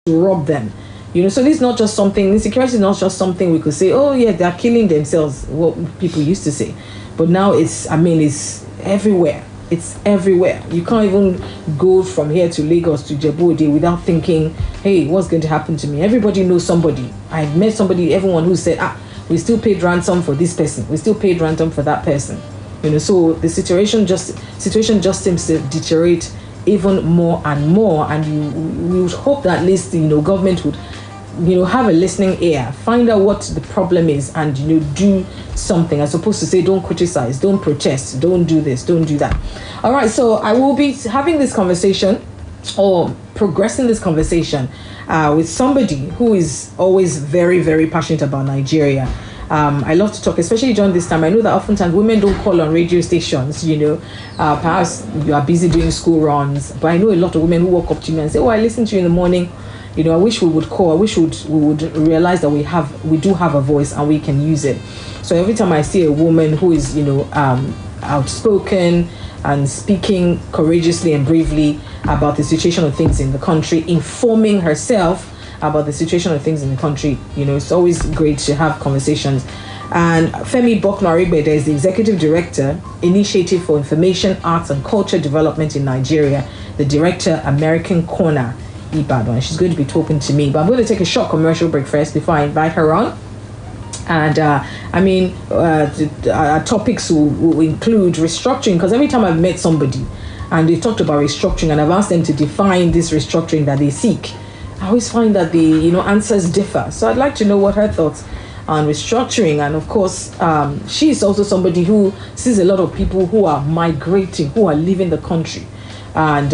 to rob them. So this is not just something, insecurity is not just something we could say, oh yeah, they're killing themselves, what people used to say. But now it's everywhere. It's everywhere. You can't even go from here to Lagos to Djibouti without thinking, hey, what's going to happen to me? Everybody knows somebody. I've met somebody, everyone who said, we still paid ransom for this person. We still paid ransom for that person. So the situation just seems to deteriorate even more and more. And we would hope that at least, government would, have a listening ear, find out what the problem is, and do something, as opposed to say don't criticize, don't protest, don't do this, don't do that. All right, so I will be having this conversation or progressing this conversation with somebody who is always very, very passionate about Nigeria. I love to talk, especially during this time. I know that oftentimes women don't call on radio stations, perhaps you are busy doing school runs, but I know a lot of women who walk up to me and say, I listen to you in the morning. I wish we would call. I wish we would realize that we do have a voice and we can use it. So every time I see a woman who is, outspoken and speaking courageously and bravely about the situation of things in the country, informing herself about the situation of things in the country, it's always great to have conversations. And Femi Bokno-Arigbede is the Executive Director, Initiative for Information, Arts and Culture Development in Nigeria, the Director, American Corner, Ibadan. She's going to be talking to me, but I'm going to take a short commercial break first before I invite her on. And our topics will include restructuring, because every time I've met somebody and they talked about restructuring and I've asked them to define this restructuring that they seek, I always find that the answers differ. So I'd like to know what her thoughts on restructuring. And of course, she's also somebody who sees a lot of people who are migrating, who are leaving the country. And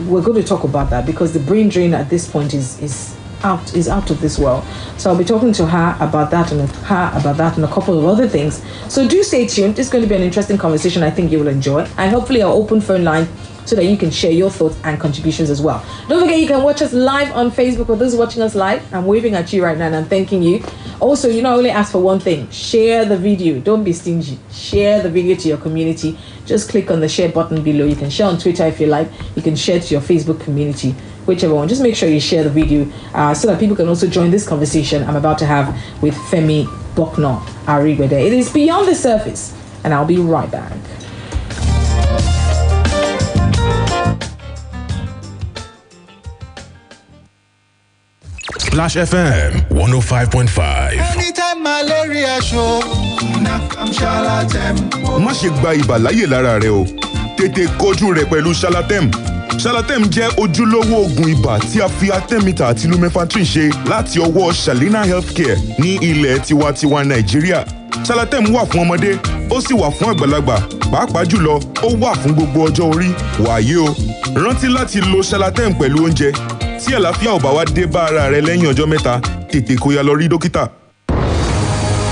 we're going to talk about that, because the brain drain at this point is out of this world. So I'll be talking to her about that and a couple of other things. So do stay tuned. It's going to be an interesting conversation I think you will enjoy. And hopefully I'll open phone line so that you can share your thoughts and contributions as well. Don't forget, you can watch us live on Facebook. For those watching us live, I'm waving at you right now and I'm thanking you. Also, I only ask for one thing: share the video. Don't be stingy. Share the video to your community. Just click on the share button below. You can share on Twitter if you like. You can share to your Facebook community, whichever one. Just make sure you share the video so that people can also join this conversation I'm about to have with Femi Bokno-Arigbede. It is Beyond the Surface, and I'll be right back. Splash FM 105.5. Anytime malaria show, I'm Shalatem. Má ṣe gba ibà láyè lára rẹ o. Tètè kojú rẹ̀ pẹ̀lú Shalatem. Shalatem jẹ́ ojúlówó oògùn ibà tí a fi artemether àti lumefantrine ṣe láti ọwọ́ Shalina Healthcare ní ilẹ̀ tiwantiwa Nàìjíríà. Shalatem wà fún ọmọdé, ó sì wà fún àgbàlagbà. Pàápàá jùlọ, ó wà fún gbogbo ọjọ́ orí. Wàyí o, rántí láti lo Shalatem pẹ̀lú oúnjẹ. Tí àlàáfíà ò bá wá dé bá ara rẹ lẹ́yìn ọjọ́ mẹ́ta, tètè kó ya lọ rí dókítà.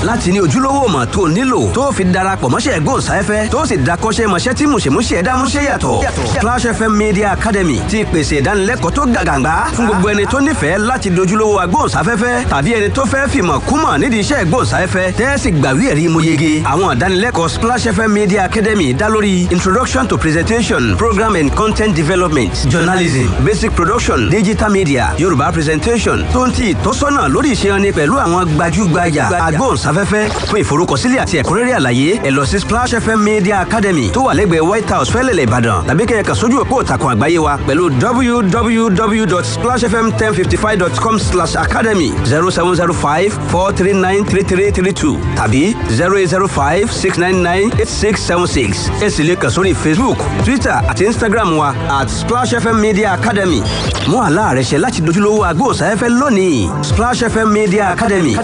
láti ní ojúlówó mọ̀ tó nílò tó fi darapọ̀ mọ́ṣẹ́ gbóhùnsáfẹ́fẹ́ tó sì dakọ́ṣẹ́ mọṣẹ́ tí mùṣemúṣẹ́ dámúṣẹ́ yàtọ̀. Splash FM Media Academy ti pèsè ìdánilẹ́kọ̀ọ́ tó gàgàǹgbá fún gbogbo ẹni tó nífẹ̀ẹ́ láti dojúlówó agbóhùnsáfẹ́fẹ́ tàbí ẹni tó fẹ́ fìmọ̀ kúmọ̀ nídìí iṣẹ́ gbóhùnsáfẹ́fẹ́ tẹ́sí gbàwé ẹ̀rí mo yege. Àwọn ìdánilẹ́kọ̀ọ́ Splash FM Media Academy dá lórí Introduction to Presentation, Program and Content Development, Journalism, Basic Production, Digital Media, Yorùbá Presentation, tó ń ti ìtọ́sọ́nà lórí ìṣẹ́yọni pẹ̀lú àwọn gbajúgbajà agbóhùnsáfẹ́fẹ́. Fún ìforúkọsílẹ̀ àti ẹ̀kúnrẹ́rẹ́ àlàyé ẹ lọ sí Splash FM Media Academy tó wà lẹ́gbẹ̀ẹ́ White House Fẹ́lẹ́lẹ̀ Ìbàdàn tàbí kẹ́ ẹ kàn sójú òpó ìtàkùn àgbáyé wa pẹ̀lú www.splashfm1055.com/academy 0705-439-3332 tàbí 0805-699-8676. ẹ sì lè kàn sórí Facebook, Twitter àti Instagram wa @Splash FM Media Academy. Mú àlá rẹ ṣẹ láti dojúlówó agbóhùnsáfẹ́fẹ́ lónìí. Splash FM Media Academy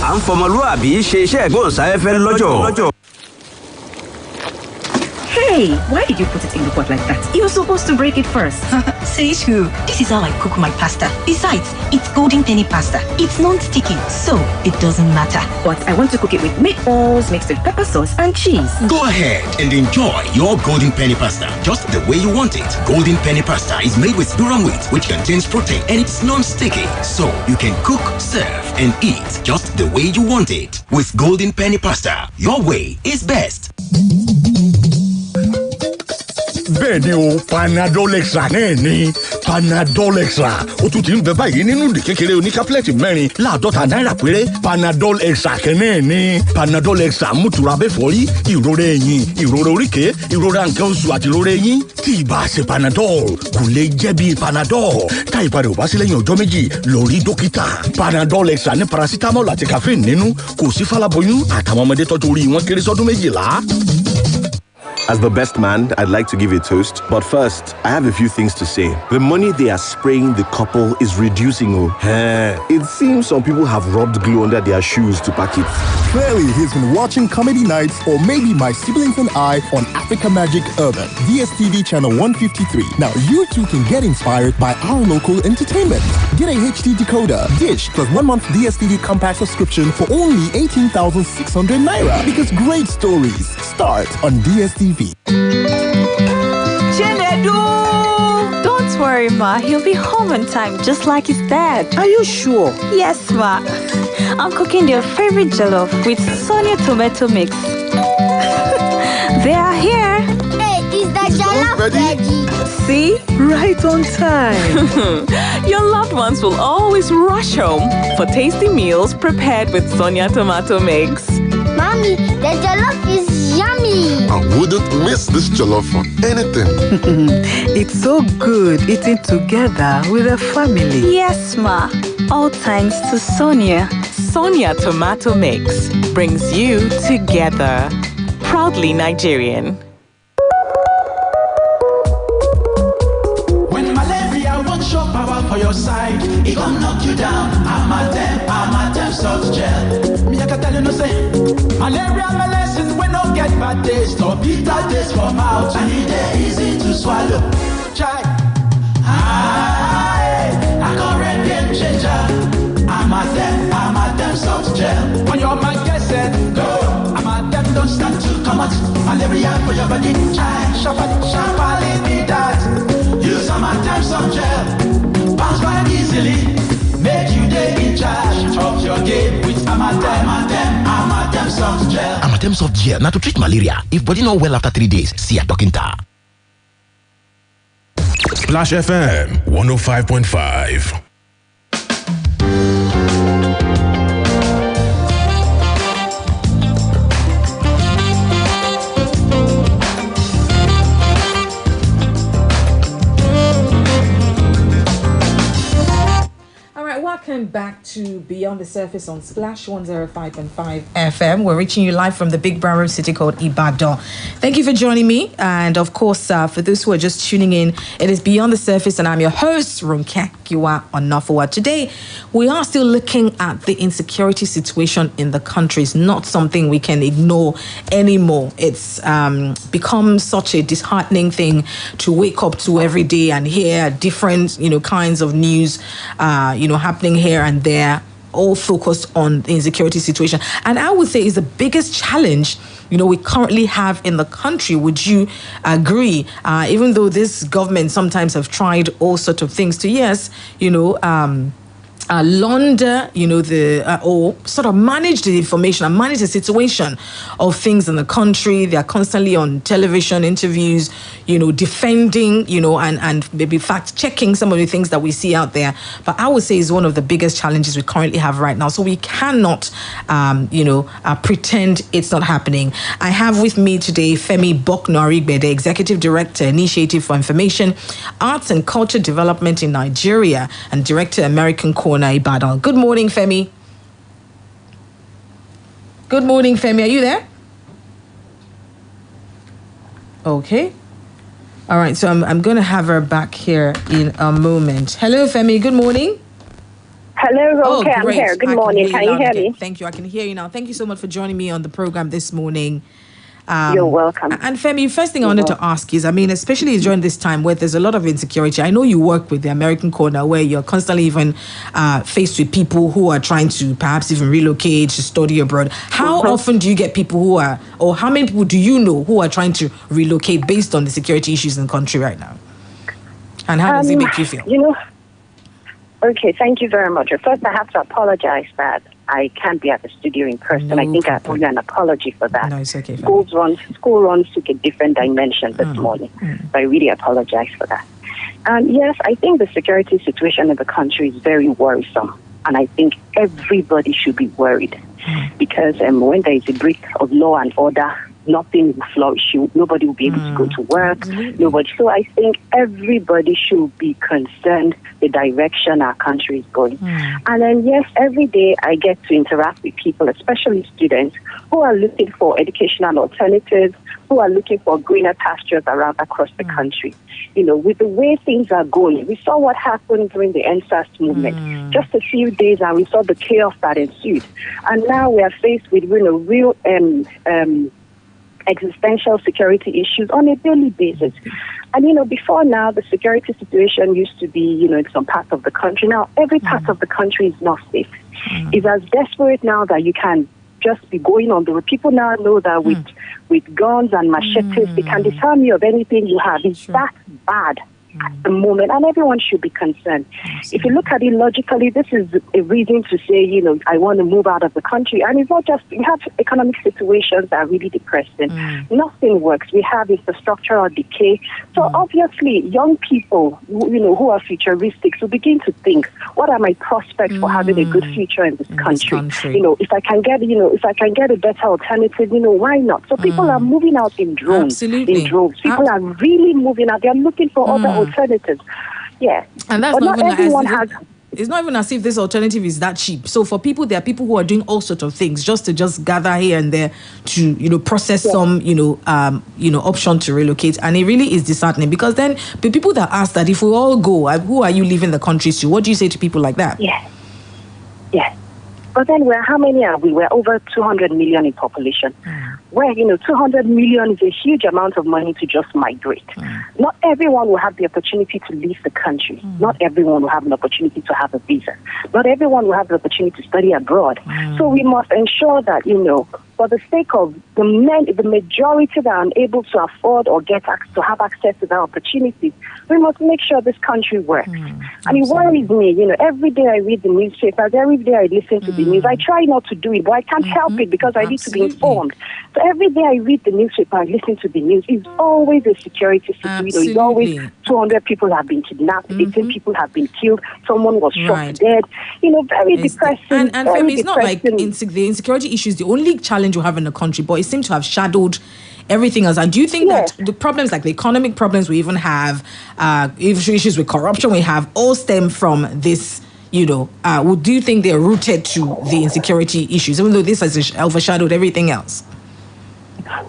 à ń fọmọlúwàbí ṣe iṣẹ́ ìgbóhùnsáfẹ́fẹ́ lọ́jọ́. Hey, why did you put it in the pot like that? You're supposed to break it first. Says who? This is how I cook my pasta. Besides, it's golden penny pasta. It's non-sticky, so it doesn't matter. But I want to cook it with meatballs, mixed with pepper sauce and cheese. Go ahead and enjoy your golden penny pasta just the way you want it. Golden penny pasta is made with durum wheat, which contains protein, and it's non-sticky, so you can cook, serve, and eat just the way you want it. With golden penny pasta, your way is best. Bẹ́ẹ̀ni o, Panadol Extra náà ni. Panadol Extra. Ó tún ti ń bẹ báyìí nínú ìdí kékeré oníkápẹ́lẹ̀tì mẹ́rin láàdọ́ta náírà péré. Panadol Extra kan náà ni. Panadol Extra mú tura bẹ́fọ́rí, ìrora ẹ̀yìn, ìrora oríkèé, ìrora nǹkan oṣù àti ìrora eyín. Tí ìbá ṣe Panadol, kò lè jẹ́ bí Panadol. Tá ìpadà ò bá sí lẹ́yìn ọjọ́ méjì, lọ rí dókítà. Panadol Extra ní paracetamol àti caffeine nínú. Kò sí fáláboyún àtàwọn ọmọdé tọ́jú orí wọn kéré sọ́dún méjìlá. As the best man, I'd like to give a toast. But first, I have a few things to say. The money they are spraying the couple is reducing. It seems some people have rubbed glue under their shoes to pack it. Clearly, he's been watching comedy nights or maybe My Siblings and I on Africa Magic Urban, DSTV channel 153. Now, you too can get inspired by our local entertainment. Get a HD decoder, dish, plus 1 month DSTV compact subscription for only 18,600 naira. Because great stories start on DSTV. Chinedu! Don't worry, Ma. He'll be home on time, just like his dad. Are you sure? Yes, Ma. I'm cooking their favorite jollof with Sonia tomato mix. They are here. Hey, is the jollof ready? See? Right on time. Your loved ones will always rush home for tasty meals prepared with Sonia tomato mix. Mommy, the jollof is yummy. I wouldn't miss this jollof for anything. It's so good eating together with a family. Yes, Ma. All thanks to Sonia. Sonia tomato mix brings you together. Proudly Nigerian. When malaria won't show power for your side, it gon' knock you down. I'm a damn soft gel. Me, I can tell you no say. Malaria medicine we no get bad taste or bitter taste for mouth. And it easy to swallow. Try. I got red game changer. I'm a damn soft gel. When your mind gets set, go. I'm a damn don't start to come out. Malaria for your body. Try. Sharply be that. Use a damn soft gel. Bounce back easily. Make you day in charge of your game with Amatem soft gel. Amatem soft gel. Now to treat malaria. If body not well after 3 days, see a doctor. Splash FM 105.5. Welcome back to Beyond the Surface on Splash 105.5 FM. We're reaching you live from the big brown road city called Ibadan. Thank you for joining me. And of course, for those who are just tuning in, it is Beyond the Surface and I'm your host, Ronke Giwa Onafuwa. Today, we are still looking at the insecurity situation in the country. It's not something we can ignore anymore. It's become such a disheartening thing to wake up to every day and hear different, kinds of news, happening here and there, all focused on the insecurity situation. And I would say is the biggest challenge, we currently have in the country. Would you agree? Even though this government sometimes have tried all sorts of things to, launder, or sort of manage the information and manage the situation of things in the country. They are constantly on television interviews, defending, and maybe fact-checking some of the things that we see out there. But I would say is one of the biggest challenges we currently have right now. So we cannot, pretend it's not happening. I have with me today Femi Boknorigbe, the Executive Director, Initiative for Information, Arts and Culture Development in Nigeria, and Director, American Corner, Ibadan. Good morning, Femi. Good morning, Femi. Are you there? Okay. All right. So I'm going to have her back here in a moment. Hello, Femi. Good morning. Hello, Ronke. I'm here. Good morning. Can you hear me? Thank you. I can hear you now. Thank you so much for joining me on the program this morning. You're welcome. And Femi, first thing I wanted to ask is, especially during this time where there's a lot of insecurity, I know you work with the American Corner where you're constantly even faced with people who are trying to perhaps even relocate to study abroad. How often do you get people who are, or how many people do you know who are trying to relocate based on the security issues in the country right now? And how does it make you feel? Okay, thank you very much. First, I have to apologize that I can't be at the studio in person. I think I owe you an apology for that. No, it's okay. School runs took a different dimension this morning. So I really apologize for that. And yes, I think the security situation in the country is very worrisome. And I think everybody should be worried. Because when there is a breach of law and order, nothing will flourish. Nobody will be able to go to work. Nobody. So I think everybody should be concerned the direction our country is going. And then, yes, every day I get to interact with people, especially students, who are looking for educational alternatives, who are looking for greener pastures across the country. You know, with the way things are going, we saw what happened during the NSAS movement. Just a few days and we saw the chaos that ensued. And now we are faced with real existential security issues on a daily basis. And, before now, the security situation used to be, in some parts of the country. Now, every part of the country is not safe. It's as desperate now that you can just be going on the road. People now know that with guns and machetes, they can disarm you of anything you have. It's that bad at the moment, and everyone should be concerned. If you look at it logically, this is a reason to say, I want to move out of the country. And it's not just, we have economic situations that are really depressing. Nothing works. We have infrastructural decay. So obviously, young people, who are futuristic, will begin to think, what are my prospects for having a good future in this country? If I can get a better alternative, why not? So people are moving out in droves. People are really moving out. They're looking for other alternatives. Yeah. And that's but not everyone has. It's not even as if this alternative is that cheap. So for people, there are people who are doing all sorts of things just to gather here and there to, process some, option to relocate. And it really is disheartening because then the people that ask that if we all go, who are you leaving the countries to? What do you say to people like that? Yeah. But then how many are we? We're over 200 million in population. Where, 200 million is a huge amount of money to just migrate. Not everyone will have the opportunity to leave the country. Not everyone will have an opportunity to have a visa. Not everyone will have the opportunity to study abroad. So we must ensure that, for the sake of the majority that are unable to afford or to have access to that opportunity, we must make sure this country works. And it worries me, every day I read the newspapers, every day I listen to the news. I try not to do it, but I can't help it because I need to be informed. So every day I read the newspaper and listen to the news, it's always a security situation. It's always 200 people have been kidnapped, 18 people have been killed, someone was shot dead. Very depressing. And Femi, it's not like the insecurity issue is the only challenge you have in the country, but it seems to have shadowed everything else. And do you think that the problems like the economic problems we even have, issues with corruption we have, all stem from this? Do you think they're rooted to the insecurity issues, even though this has overshadowed everything else?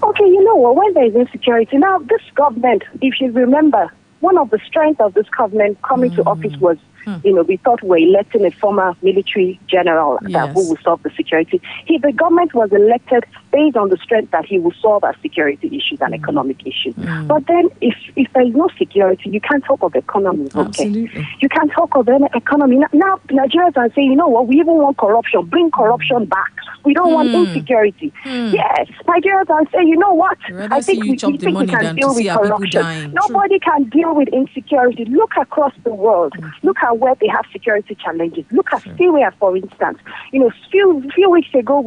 Okay, when there is insecurity, now this government, if you remember, one of the strengths of this government coming to office was, we thought we were electing a former military general who will solve the security. The government was elected based on the strength that he will solve our security issues and economic issues. But then if there is no security, you can't talk of economy, okay? You can't talk of any economy. Now Nigerians are saying, we even want corruption. Bring corruption back. We don't want insecurity. Yes, Nigerians are saying, I think we can deal with corruption. Nobody can deal with insecurity. Look across the world. Look at where they have security challenges. Look at Syria, for instance. Few weeks ago,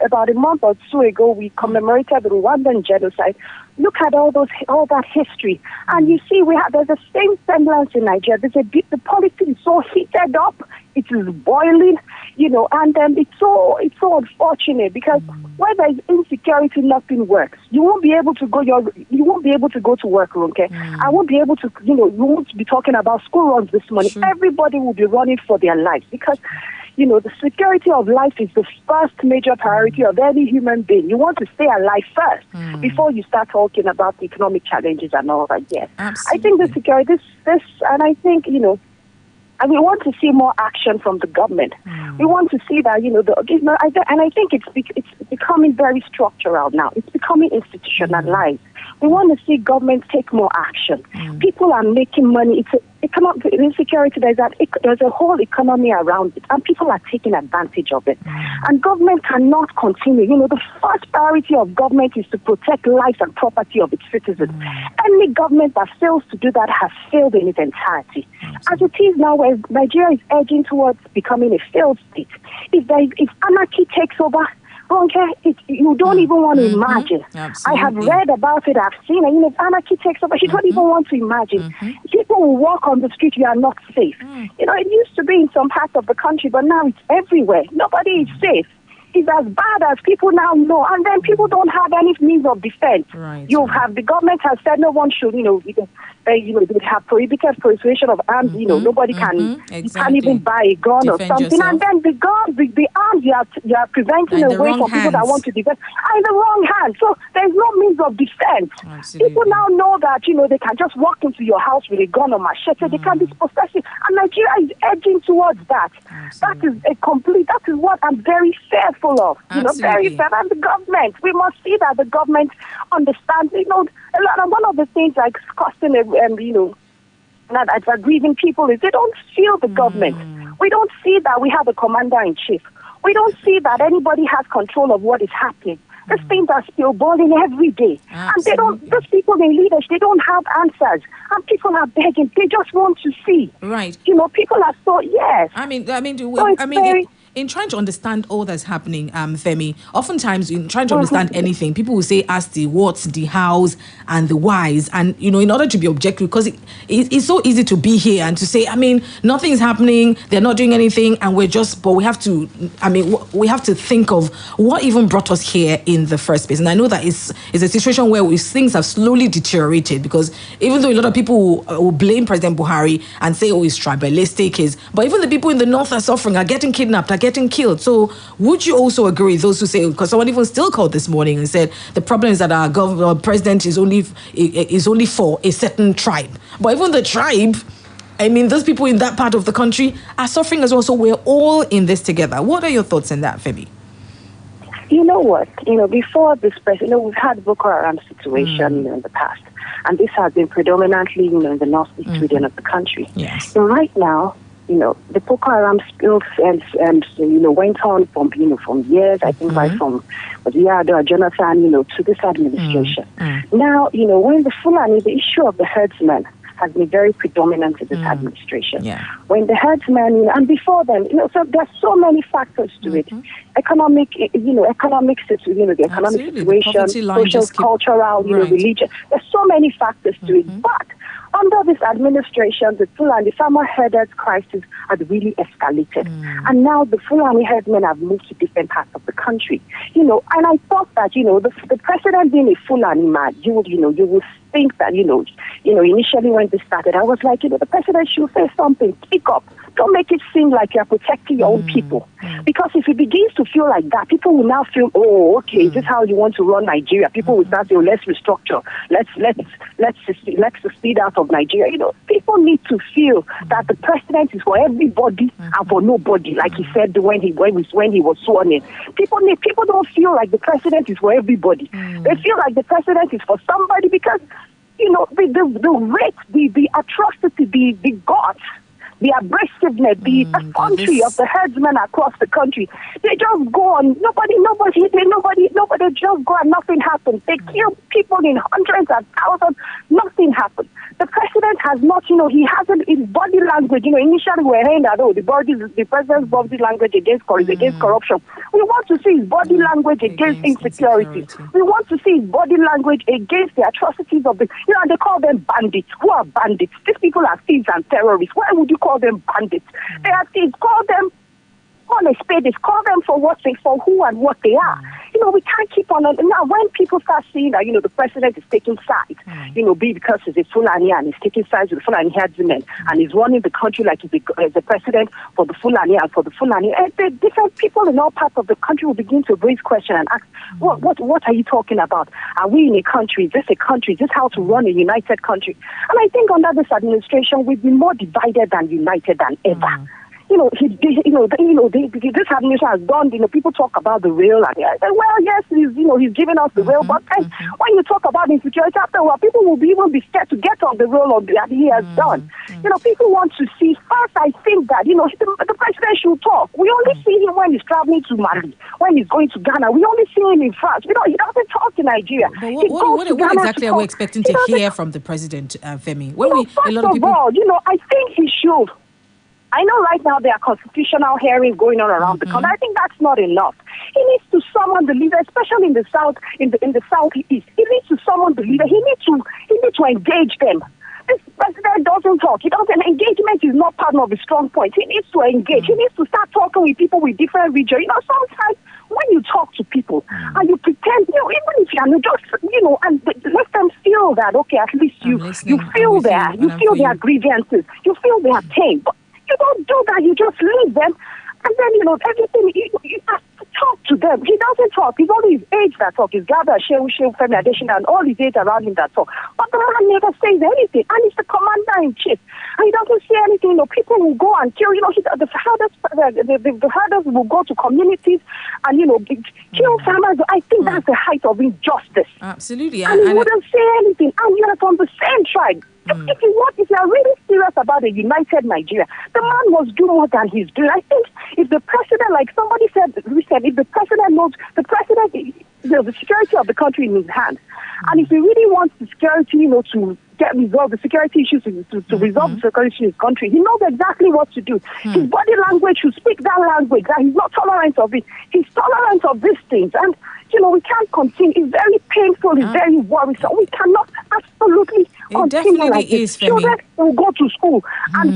about a month or two ago, we commemorated the Rwandan genocide. Look at all that history, and you see there's the same semblance in Nigeria. The politics is so heated up, it is boiling, and it's so unfortunate because where there is insecurity, nothing works. You won't be able to go to work, Ronke. I won't be able to, you won't be talking about school runs this morning. Everybody will be running for their lives because the security of life is the first major priority of any human being. You want to stay alive first before you start talking about the economic challenges and all that. Yes, I think the security, and I think, and we want to see more action from the government. We want to see that, and I think it's becoming very structural now. It's becoming institutionalized. We want to see government take more action. People are making money. economic insecurity, there's a whole economy around it, and people are taking advantage of it. And government cannot continue. The first priority of government is to protect life and property of its citizens. Any government that fails to do that has failed in its entirety. As it is now, where Nigeria is edging towards becoming a failed state, if anarchy takes over, Ronke, you don't even want to imagine. I have read about it, I've seen it. If anarchy takes over, you don't even want to imagine. People will walk on the street, you are not safe. It used to be in some parts of the country, but now it's everywhere. Nobody is safe. It's as bad as people now know, and then people don't have any means of defense. The government has said no one should, they have prohibited proliferation of arms. Nobody can, you can't even buy a gun or something. Yourself. And then the guns, the arms you are preventing away from people that want to defend are in the wrong hands. So there's no means of defense. People now know that they can just walk into your house with a gun or machete. They can be possessive, and Nigeria is edging towards that. That is what I'm very fearful of. Very fair. And the government, we must see that the government understands. A lot of one of the things like costing that's aggrieving people is they don't feel the government. We don't see that we have a commander-in-chief. We don't see that anybody has control of what is happening. These things are still boiling every day. And those people in leadership, they don't have answers. And people are begging. They just want to see. Right. People are so, yes. In trying to understand all that's happening, Femi, oftentimes in trying to understand anything, people will say, ask the what's, the hows, and the whys. And, in order to be objective, because it's so easy to be here and to say, nothing's happening, they're not doing anything, and but we have to, we have to think of what even brought us here in the first place. And I know that it's a situation where things have slowly deteriorated, because even though a lot of people will blame President Buhari and say, it's tribalistic, but even the people in the north are suffering, are getting kidnapped, are getting killed. So would you also agree with those who say, because someone even still called this morning and said the problem is that our president is only for a certain tribe, but even the tribe, those people in that part of the country are suffering as well. So we're all in this together. What are your thoughts on that, Femi? You know what? Before this president, we've had Boko Haram situation in the past, and this has been predominantly in the northeast region of the country. Yes. So right now, the Boko Haram spills went on from years, I think, right from Jonathan, to this administration. Now, when the Fulani, the issue of the herdsmen has been very predominant in this administration. When the herdsmen, and before them, so there's so many factors to it. Economic situation, the economic situation, social, cultural, religion. There's so many factors to it. But under this administration, the Fulani farmer herders crisis has really escalated. And now the Fulani herdsmen have moved to different parts of the country. And I thought that, the president being a Fulani man, you would think that, initially when this started, I was like, the president should say something, speak up. Don't make it seem like you're protecting your own people. Because if it begins to feel like that, people will now feel, is this how you want to run Nigeria? People will start saying, let's restructure. Let's secede out of Nigeria. People need to feel that the president is for everybody and for nobody, like he said when he was sworn in. People don't feel like the president is for everybody. They feel like the president is for somebody because, the rate, the atrocity, the guts, the abrasiveness, the country of the herdsmen across the country. They just go on. Nobody just go and nothing happens. They kill people in hundreds and thousands. Nothing happens. The president has not, he hasn't, his body language, initially we're hearing that, the president's body language against corruption. We want to see his body language against insecurity. We want to see his body language against the atrocities of and they call them bandits. Who are bandits? These people are thieves and terrorists. Why would you call them bandits? They are thieves. Call them on a spade. Call them for who and what they are. We can't keep on. Now, when people start seeing that, the president is taking sides, because he's a Fulani and he's taking sides with the Fulani herdsmen and he's running the country like he's the president for the Fulani and for the Fulani, and the different people in all parts of the country will begin to raise questions and ask, what are you talking about? Are we in a country? Is this a country? Is this how to run a united country? And I think under this administration, we've been more divided than united than ever. this administration has done, people talk about the rail, and I say, well, yes, he's giving us the rail, but then when you talk about insecurity after a while, people will even be scared to get on the rail that he has done. People want to see. First, I think that, the president should talk. We only see him when he's traveling to Mali, when he's going to Ghana. We only see him in France. He doesn't talk to Nigeria. But what exactly are we expecting to hear from the president, Femi? First of all, I think he should. I know right now there are constitutional hearings going on around the country. I think that's not enough. He needs to summon the leader, especially in the south, in the southeast. He needs to summon the leader. He needs to engage them. This president doesn't talk. Engagement is not part of his strong point. He needs to engage. He needs to start talking with people with different regions. Sometimes when you talk to people and you pretend, even if you are not just, and let them feel that, okay, at least you feel their grievances, you feel their pain. But you don't do that. You just leave them, and then everything. You have to talk to them. He doesn't talk. It's only his aides that talk. His Gaba, Shehu, Femi Adesina, and all his aides around him that talk. But the man never says anything, and he's the commander in chief, and he doesn't say anything. People will go and kill. The herders will go to communities and kill farmers. I think that's the height of injustice. Absolutely, and he wouldn't say anything. And you're from the same tribe. If you are really serious about a united Nigeria, the man must do more than he's doing. I think if the president, like somebody said, if the president knows, the security of the country in his hands, and if he really wants the security, to get resolved, the security issues to resolve the security in his country, he knows exactly what to do. His body language should speak that language, that he's not tolerant of it. He's tolerant of these things, and we can't continue. It's very painful. It's very worrisome. We cannot absolutely continue like this. Children will go to school, and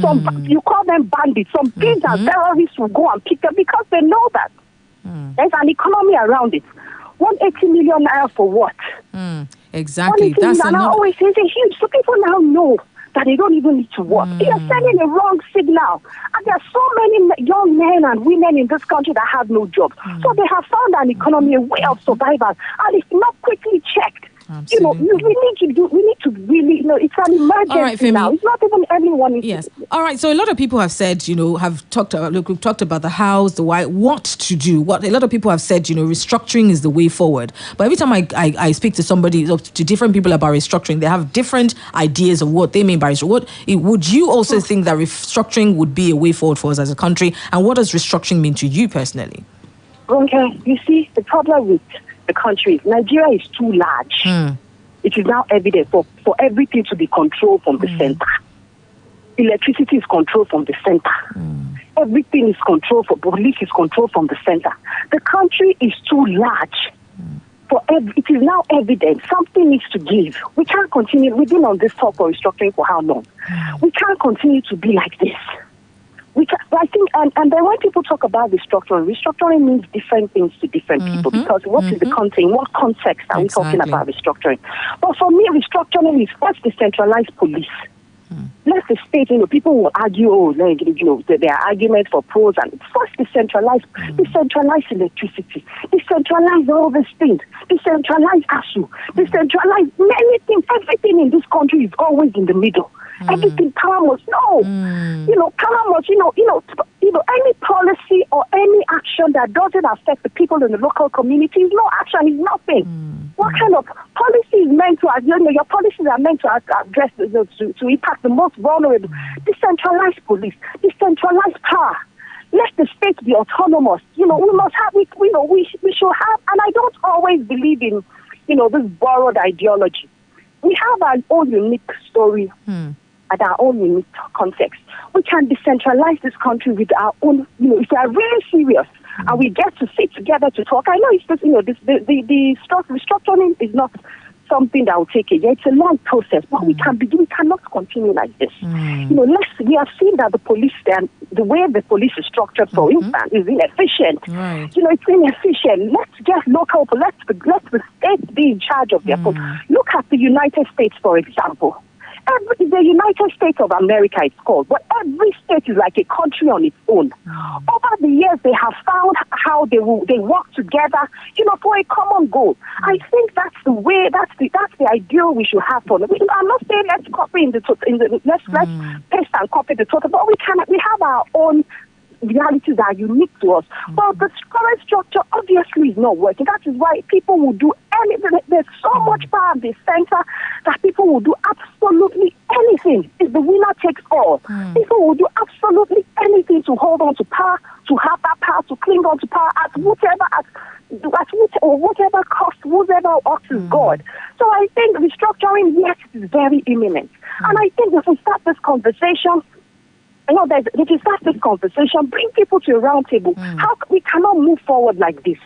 you call them bandits. Some pigs and terrorists will go and pick them because they know that there's an economy around it. 180 million naira for what? Exactly. That's always it's huge. So people now know that they don't even need to work. They are sending a wrong signal. And there are so many young men and women in this country that have no job. So they have found an economy, a way of survival, and it's not quickly checked. Absolutely. We need to really, it's an emergency now. It's not even everyone. Yes. All right. So a lot of people have said, we've talked about the hows, the why, what to do. What a lot of people have said, restructuring is the way forward. But every time I speak to somebody, to different people about restructuring, they have different ideas of what they mean by restructuring. Would you also think that restructuring would be a way forward for us as a country? And what does restructuring mean to you personally? Okay. You see, the problem with the country, Nigeria is too large. It is now evident for everything to be controlled from the center. Electricity is controlled from the center. Everything is controlled, police is controlled from the center. The country is too large. It is now evident something needs to give. We can't continue. We've been on this talk for restructuring for how long? We can't continue to be like this. I think, and then when people talk about restructuring means different things to different people, because what is the content, what context are we talking about restructuring? But for me, restructuring is first decentralized police. Let the state, people will argue, there are arguments for pros and first decentralize electricity, decentralize all these things, decentralize ASU, decentralize many things. Everything in this country is always in the middle. Everything power must power must, any policy or any action that doesn't affect the people in the local community is no action, is nothing. What kind of policy is meant to, your policies are meant to address, to impact the most vulnerable? Decentralized police, decentralized power. Let the state be autonomous. We must have it, we should have, and I don't always believe in, this borrowed ideology. We have our own unique story. At our own unique context. We can decentralize this country with our own, if we are really serious and we get to sit together to talk. I know it's just, the restructuring is not something that will take a year. It's a long process, but we cannot continue like this. We have seen that the police, the way the police is structured, for instance, is inefficient. Right. It's inefficient. Let's get local, let the state be in charge of their police. Look at the United States, for example. The United States of America, it's called, but every state is like a country on its own. Over the years, they have found how they work together, for a common goal. I think that's the way, that's the ideal we should have for them. I'm not saying let's copy let's paste and copy the total, but we have our own realities that are unique to us. But the current structure obviously is not working. That is why people will do anything. There's so much power at the center that people will do absolutely anything. If the winner takes all, people will do absolutely anything to hold on to power, to have that power, to cling on to power at whatever cost, whatever is God. So I think restructuring, yes, it is very imminent. And I think if we start this conversation, if you start this conversation, bring people to a round table. We cannot move forward like this.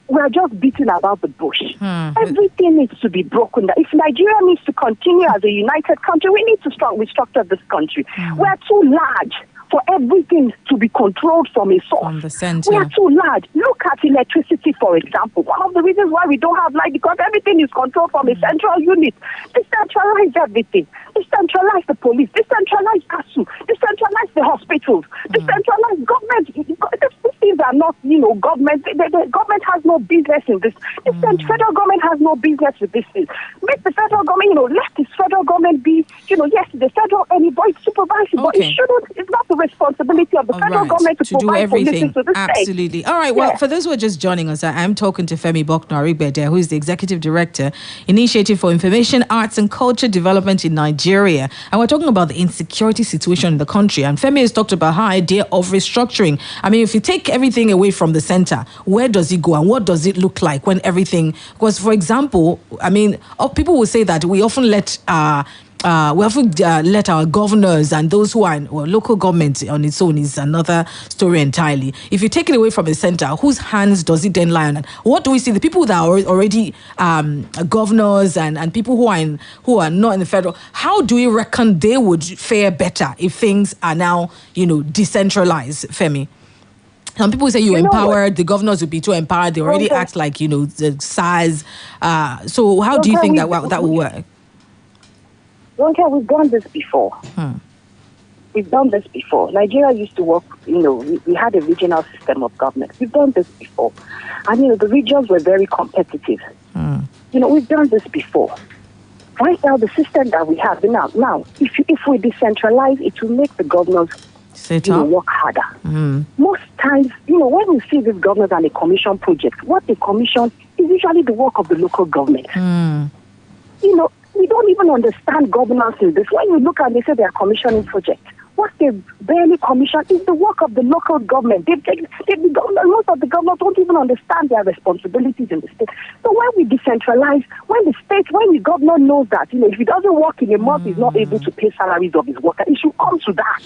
We are just beating about the bush. Everything needs to be broken. If Nigeria needs to continue as a united country, we need to restructure this country. We are too large for everything to be controlled from a source. From the center. We are too large. Look at electricity, for example. One of the reasons why we don't have light, because everything is controlled from a central unit. Decentralize everything. Decentralize the police. Decentralize ASU. Decentralize the hospitals. Decentralize government. These things are not, government. The government has no business in this. The federal government has no business with this thing. Make the federal government, let the federal government be, yes, the federal anybody supervising, but it shouldn't. It's not the responsibility of the federal government to do everything. Absolutely. All right. Well, for those who are just joining us, I'm talking to Femi Boknaribede, who is the Executive Director, Initiative for Information, Arts and Culture Development in Nigeria. And we're talking about the insecurity situation in the country. And Femi has talked about her idea of restructuring. I mean, if you take everything away from the center, where does it go and what does it look like when everything... Because, for example, I mean, people will say that we often let our governors and those who are in local government on its own is another story entirely. If you take it away from the center, whose hands does it then lie on? What do we see? The people that are already governors and people who are not in the federal, how do we reckon they would fare better if things are now, decentralized, Femi? Some people say the governors would be too empowered. They already act like, the size. So how do you think that will work? Ronke, we've done this before. We've done this before. Nigeria used to work, we had a regional system of government. We've done this before. And, the regions were very competitive. We've done this before. Right now, the system that we have now, if we decentralize, it will make the governors work harder. Most times, when we see these governors and a commission project, what they commission is usually the work of the local government. We don't even understand governance in this. When you look and they say they are commissioning projects, what they barely commission is the work of the local government. Most of the governors don't even understand their responsibilities in the state. So when we decentralize, when the governor knows that, if he doesn't work in a month, he's not able to pay salaries of his workers, it should come to that.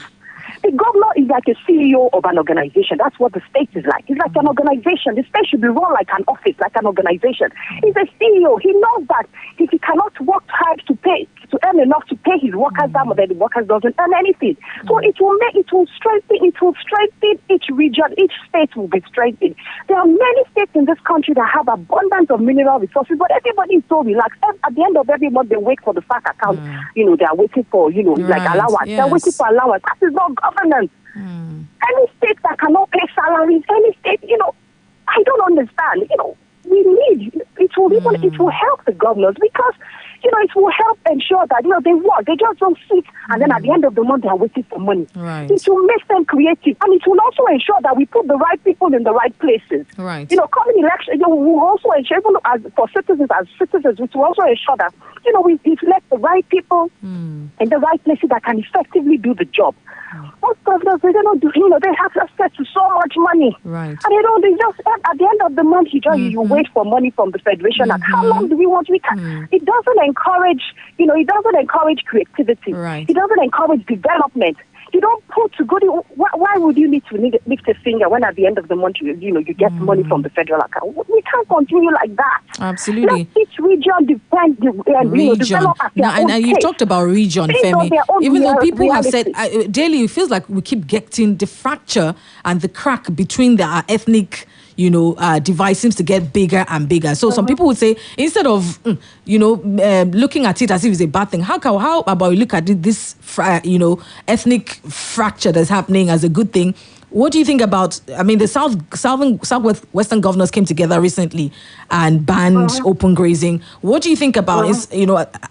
The governor is like a CEO of an organization. That's what the state is like. It's like an organization. The state should be run like an office, like an organization. He's a CEO. He knows that if he cannot work hard to earn enough to pay his workers, then the workers doesn't earn anything. So it will strengthen each region. Each state will be strengthened. There are many states in this country that have abundance of mineral resources, but everybody is so relaxed. At the end of every month, they wait for the FAC account. They are waiting for, like allowance. Yes. They're waiting for allowance. That is not governance. Any state that cannot pay salaries, any state, I don't understand. We need it will help the governors because it will help ensure that they work. They just don't sit and then at the end of the month they are waiting for money. Right. It will make them creative and it will also ensure that we put the right people in the right places. Right. Coming election, we will also ensure, even as citizens, which will also ensure that we elect the right people in the right places that can effectively do the job. Most governors, they don't do, they have access to so much money. Right. And they just, at the end of the month, you wait for money from the federation. And how long do we want? It doesn't encourage, it doesn't encourage creativity. Right. It doesn't encourage development. You don't put to good. Why would you need to lift a finger when at the end of the month you get money from the federal account? We can't continue like that. Absolutely. Let each region develop at their own and you've talked about region, Femi. Even though people have said daily, it feels like we keep getting the fracture and the crack between the ethnic divide seems to get bigger and bigger. So some people would say, instead of, looking at it as if it's a bad thing, how about we look at this, ethnic fracture that's happening as a good thing? What do you think about? I mean, the southwestern governors came together recently and banned open grazing. What do you think about is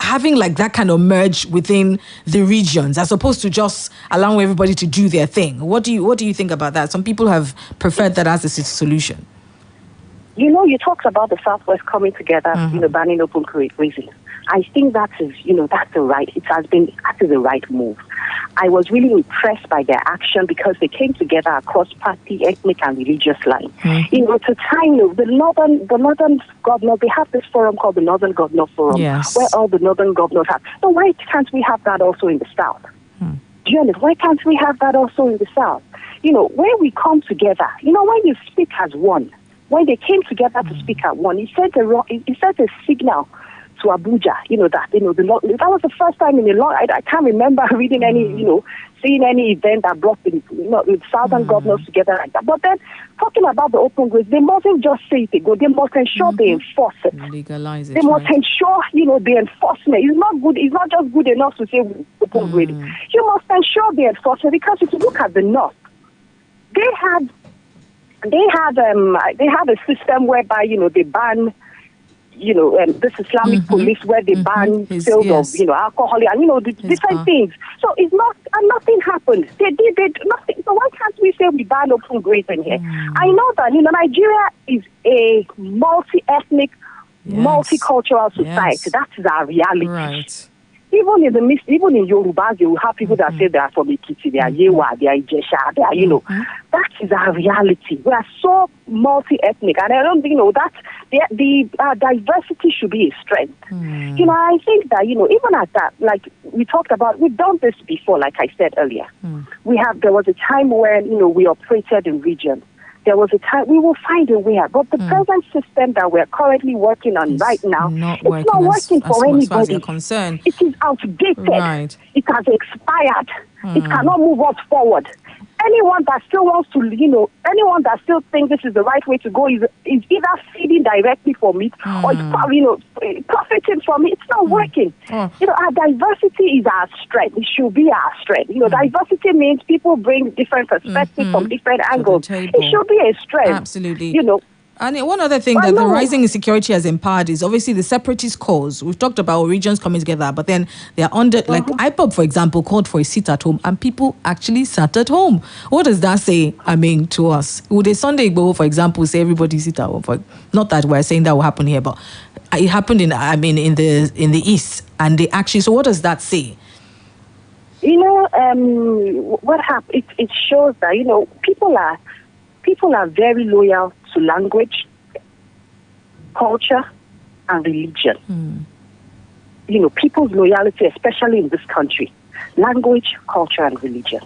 having like that kind of merge within the regions as opposed to just allowing everybody to do their thing? What do you think about that? Some people have preferred that as a solution. You talked about the Southwest coming together, banning open grazing. I think that is the right move. I was really impressed by their action because they came together across party, ethnic, and religious lines. It's a time, the northern governors, they have this forum called the Northern Governor Forum, where all the northern governors have. So why can't we have that also in the South? Do you understand? Why can't we have that also in the South? Where we come together, when you speak as one, when they came together to speak as one, it sent a signal to Abuja, that was the first time in a long, I can't remember reading any, seeing any event that brought the southern governors together like that. But then, talking about the open grazing, they mustn't just say it, they must ensure they enforce it. Legalize it. They must ensure, the enforcement. It's not just good enough to say open grazing. You must ensure the enforcement, because if you look at the North, they have a system whereby, they ban this Islamic police where they ban sales of, alcohol and, the different things. So it's not, and nothing happened. They did nothing. So why can't we say we ban open grazing here? I know that, Nigeria is a multi-ethnic, multicultural society. That is our reality. Right. Even in Yoruba, you will have people that say they are from Ikiti, they are Yewa, they are Ijesha, they are, that is our reality. We are so multi-ethnic, and I don't think, that the diversity should be a strength. I think that, even at that, like we talked about, we've done this before, like I said earlier. There was a time when, we operated in regions. There was a time we will find a way out. But the present system that we're currently working on right now, it's not working for anybody. As far as you're concerned. It is outdated. Right. It has expired. It cannot move us forward. Anyone that still wants to, anyone that still thinks this is the right way to go is either feeding directly from it or profiting from it. It's not working. Our diversity is our strength. It should be our strength. Diversity means people bring different perspectives from different angles. It should be a strength. Absolutely. And one other thing that the rising insecurity has empowered is obviously the separatist cause. We've talked about regions coming together, but then they're under, like IPOB, for example, called for a sit at home, and people actually sat at home. What does that say, to us? Would a Sunday Igboho, for example, say everybody sit at home? Not that we're saying that will happen here, but it happened in the East, and they actually, so what does that say? What happened, it shows that, people are very loyal to language, culture, and religion. People's loyalty, especially in this country, language, culture, and religion.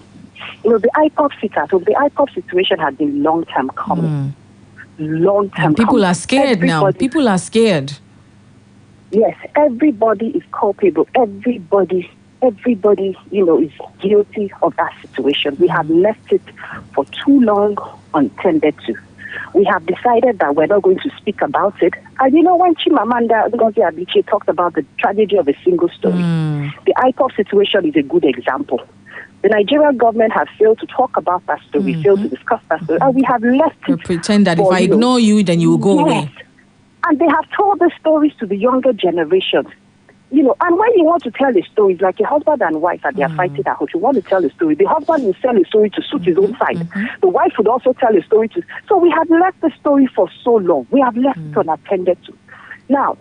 The IPOB situation has been long-term coming. Long-term people coming. Are scared now. People are scared. Yes, everybody is culpable. Everybody, is guilty of that situation. We have left it for too long untended to. We have decided that we're not going to speak about it. And when Chimamanda Ngozi Adichie talked about the tragedy of a single story, the IPOB situation is a good example. The Nigerian government has failed to talk about that story, failed to discuss that story, and we have left it. Pretend that if I ignore you, then you will go away. And they have told the stories to the younger generations. And when you want to tell a story, like a husband and wife that they are fighting at home, you want to tell a story. The husband will tell a story to suit his own side. The wife would also tell a story to. So we have left the story for so long. We have left it unattended to. Now,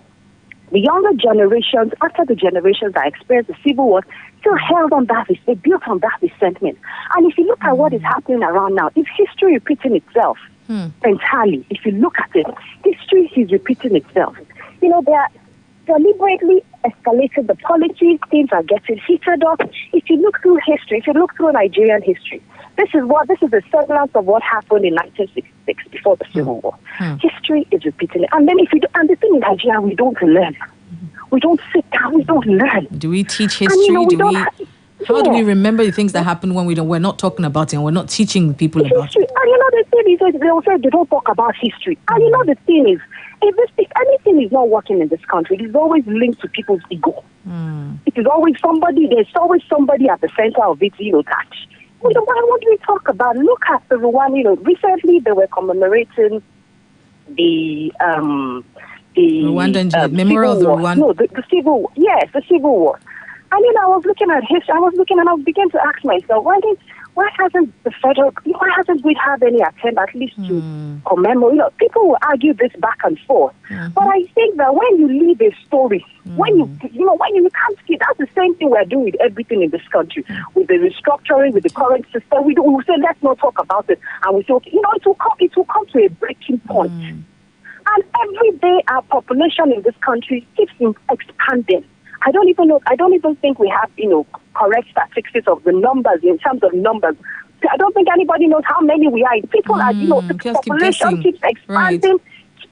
the younger generations, after the generations that experienced the civil war, still held on that. They built on that resentment. And if you look at what is happening around now, it's history repeating itself entirely. If you look at it, history is repeating itself. They are deliberately escalated the politics, things are getting heated up. If you look through history, if you look through Nigerian history, this is the semblance of what happened in 1966 before the Civil War. History is repeating it. And then and the thing in Nigeria, we don't learn. We don't sit down, we don't learn. Do we teach history? How do we remember the things that happened when we're not talking about it and we're not teaching people about it? And the thing is, they will say they don't talk about history. And the thing is, if anything is not working in this country, it is always linked to people's ego. It is always somebody, there's always somebody at the center of it, that Why would we talk about? Look at the Rwanda. Recently they were commemorating the Rwandan memorial of the Rwanda. No, the civil war. Yes, the civil war. And I was looking at history. And I began to ask myself, why hasn't we had any attempt at least to commemorate? People will argue this back and forth. But I think that when you leave a story, when you can't see, that's the same thing we're doing with everything in this country, with the restructuring, with the current system. We will say, let's not talk about it. And we say, okay, it will come to a breaking point. And every day our population in this country keeps expanding. I don't even think we have, correct statistics of the numbers in terms of numbers. I don't think anybody knows how many we are. People are, the population keeps expanding.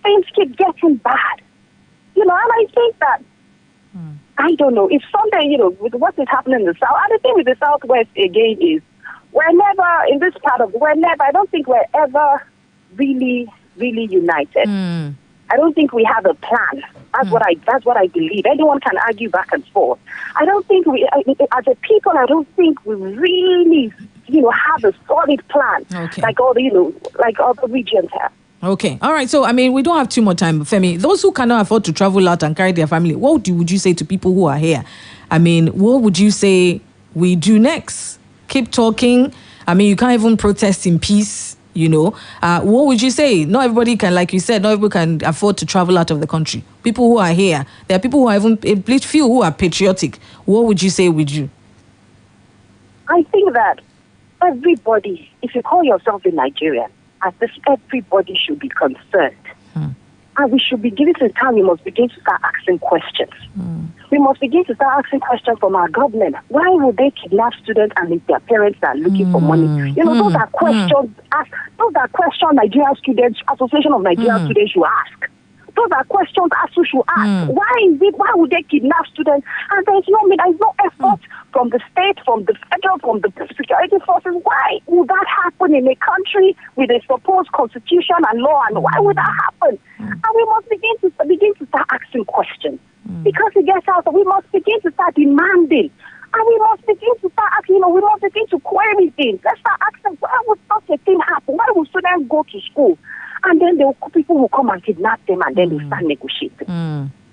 Things keep getting bad. And I think that, I don't know, if someday, with what is happening in the South, and the thing with the Southwest again is, I don't think we're ever really, really united. I don't think we have a plan. That's what I believe. Anyone can argue back and forth. I don't think as a people, I don't think we really, have a solid plan like all the regions have. Okay. All right. So, we don't have too much time, Femi. Those who cannot afford to travel out and carry their family, what would you say to people who are here? What would you say we do next? Keep talking. You can't even protest in peace. What would you say? Not everybody can, like you said, not everybody can afford to travel out of the country. People who are here, there are people who are even, at least few who are patriotic. What would you say we do? I think that everybody, if you call yourself a Nigerian, everybody should be concerned. And we should be given to the time we must begin to start asking questions. We must begin to start asking questions from our government. Why would they kidnap students and if their parents are looking for money? Those are questions. Those are questions Nigerian Students, Association of Nigerian Students should ask. Those are questions ASU should ask. Why would they kidnap students? And there's no effort from the state, from the federal, from the security forces. Why would that happen in a country with a supposed constitution and law? And why would that happen? And we must begin to start asking questions. Because it gets out, we must begin to start demanding. And we must begin to start asking, we must begin to query things. Let's start asking, why would such a thing happen? Why would students go to school? And then people will come and kidnap them and then they start negotiating.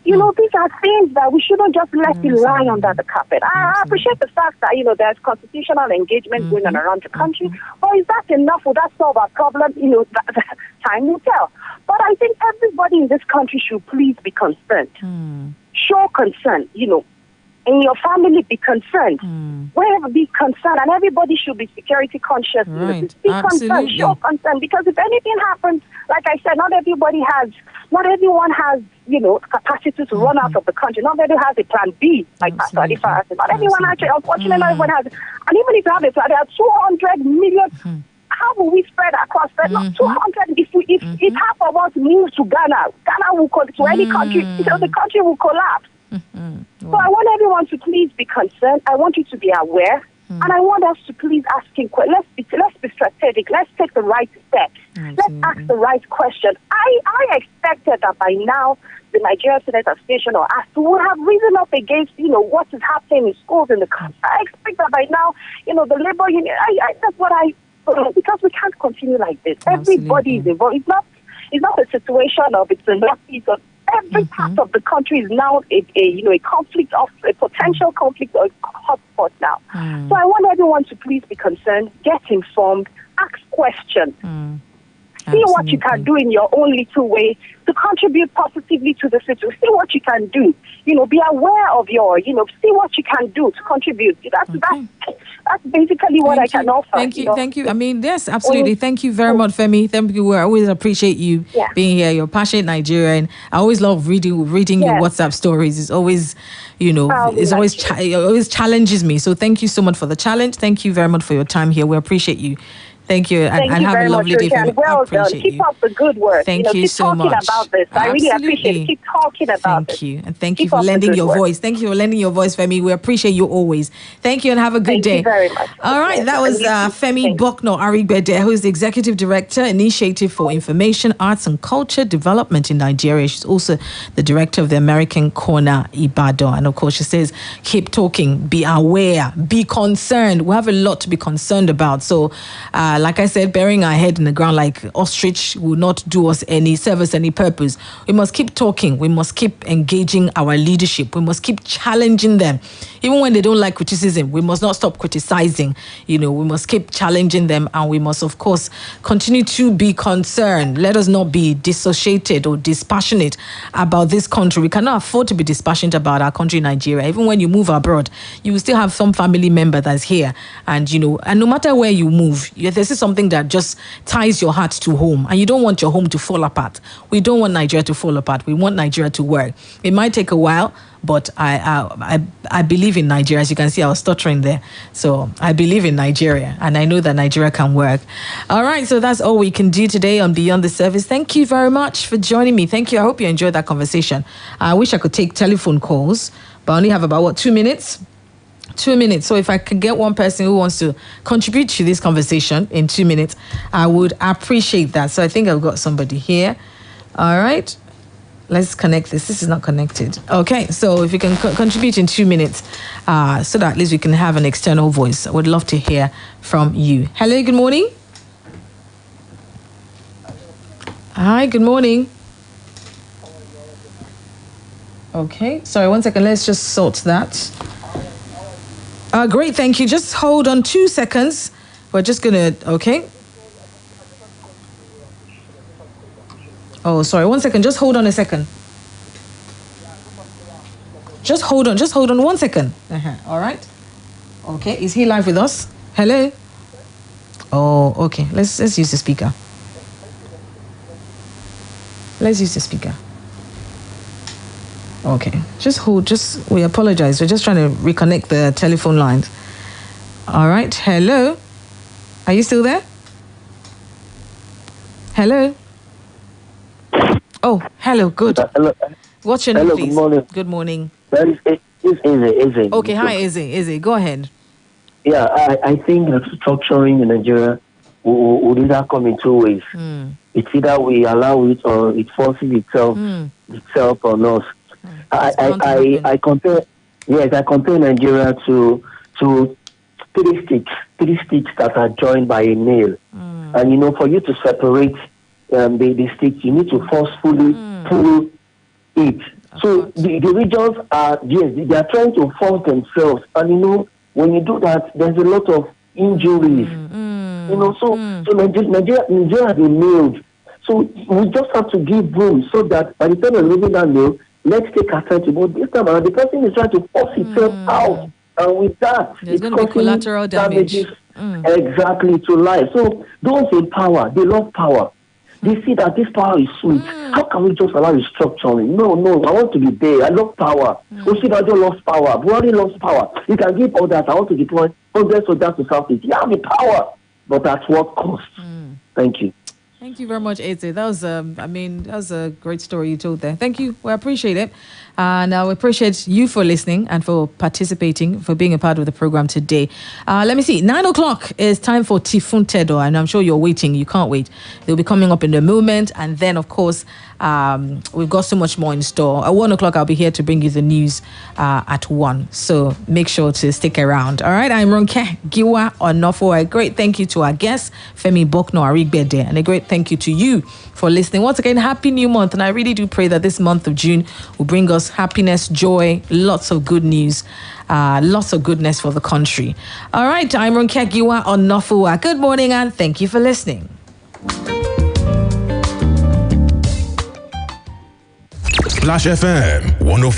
These are things that we shouldn't just let it lie under the carpet. I appreciate the fact that, there's constitutional engagement going on around the country. But is that enough? Will that solve our problem? Time will tell. But I think everybody in this country should please be concerned. Show concern, in your family, be concerned. Wherever, be concerned. And everybody should be security conscious. Right. Be concerned, show concern. Because if anything happens, like I said, not everyone has, capacity to run out of the country. Not everyone has a plan B, like Pastor Adifa has. Not everyone actually, unfortunately, not everyone has. And even if you have a plan, there are 200 million. How will we spread across that? Not 200. If half of us move to Ghana will go to any country. The country will collapse. So I want everyone to please be concerned. I want you to be aware. And I want us to please asking questions. Let's be strategic. Let's take the right steps. Let's ask the right question. I expected that by now the Nigerian Students Association or ASU would have risen up against, what is happening in schools in the country. I expect that by now, the labor union, that's what because we can't continue like this. Everybody is involved. It's not a situation of it's a northeast of every part of the country is now a conflict of a potential conflict or hotspot now. So I want everyone to please be concerned, get informed, ask questions. See what you can do in your own little way to contribute positively to the situation. See what you can do. Be aware of see what you can do to contribute. That's basically what I can offer. Thank you. Yes, absolutely. Thank you very much, Femi. Thank you. I always appreciate you being here. You're a passionate Nigerian. I always love reading your WhatsApp stories. It's always, it always challenges me. So thank you so much for the challenge. Thank you very much for your time here. We appreciate you. Thank you. Thank and you have very a lovely much, day. Ronke, and well done. Appreciate Keep you. up the good work. Thank you keep so talking much. about this. I really appreciate it. Keep talking about it. Thank you. And thank Keep you for up the lending good your work. voice. Thank you for lending your voice, Femi. We appreciate you always. Thank you and have a good day. Thank you very much. All right. That was Femi Bokno Arigbede, who is the Executive Director, Initiative for Information, Arts and Culture Development in Nigeria. She's also the Director of the American Corner, Ibadan. And of course, she says, keep talking, be aware, be concerned. We have a lot to be concerned about. So, like I said, burying our head in the ground like ostrich will not do us serve us any purpose. We must keep talking. We must keep engaging our leadership. We must keep challenging them. Even when they don't like criticism, we must not stop criticizing. We must keep challenging them, and we must, of course, continue to be concerned. Let us not be dissociated or dispassionate about this country. We cannot afford to be dispassionate about our country, Nigeria. Even when you move abroad, you will still have some family member that's here. And, and no matter where you move, this is something that just ties your heart to home. And you don't want your home to fall apart. We don't want Nigeria to fall apart. We want Nigeria to work. It might take a while, but I believe in Nigeria. As you can see, I was stuttering there. So I believe in Nigeria, and I know that Nigeria can work. All right, so that's all we can do today on Beyond the Service. Thank you very much for joining me. Thank you. I hope you enjoyed that conversation. I wish I could take telephone calls, but I only have about, 2 minutes? 2 minutes. So if I could get one person who wants to contribute to this conversation in 2 minutes, I would appreciate that. So I think I've got somebody here. All right. Let's connect this. This is not connected. Okay, so if you can contribute in 2 minutes, so that at least we can have an external voice. I would love to hear from you. Hello, good morning. Hi, good morning. Okay, sorry, 1 second. Let's just sort that. Great, thank you. Just hold on 2 seconds. We're just gonna, okay. Oh, sorry, 1 second. Just hold on a second. Just hold on 1 second. All right. Okay, is he live with us? Hello? Oh, okay. Let's use the speaker. Let's use the speaker. Okay, we apologize. We're just trying to reconnect the telephone lines. All right, hello? Are you still there? Hello? Oh, hello, good. Hello. What's your name, Hello, please? good morning. Good morning. It's Izzy. Okay, hi, Izzy. Go ahead. Yeah, I think that structuring in Nigeria would either come in two ways. It's either we allow it or it forces itself on us. I compare Nigeria to three sticks that are joined by a nail. And for you to separate the sticks, you need to forcefully pull it. So the regions are, yes, they are trying to force themselves. And when you do that, there's a lot of injuries. So Nigeria has been nailed. So we just have to give room so that by the time we're leaving that nail, let's take our time to go. This time around, the person is trying to force itself out. And with that, there's going to be collateral damage. Exactly, to life. So those in power, they love power. They see that this power is sweet. How can we just allow restructuring? No, I want to be there. I love power. Oshibajo loves power. Buhari loves power. You can give all that. I want to deploy 100 soldiers to Southeast. You have the power, but at what cost? Thank you. Thank you very much, Eze. That was a great story you told there. Thank you. We appreciate it. And we appreciate you for listening and for participating, for being a part of the program today. Let me see. 9 o'clock is time for Tifun Tedo, and I'm sure you're waiting. You can't wait. They'll be coming up in a moment. And then, of course, we've got so much more in store. At 1 o'clock, I'll be here to bring you the news at 1. So make sure to stick around. All right. I'm Ronke Giwa Onafuwa. A great thank you to our guest, Femi Bokno Arigbede, and a great thank you to you for listening. Once again, happy new month. And I really do pray that this month of June will bring us happiness, joy, lots of good news, lots of goodness for the country. All right, I'm Ronke Giwa Onafuwa. Good morning and thank you for listening. Splash FM 105.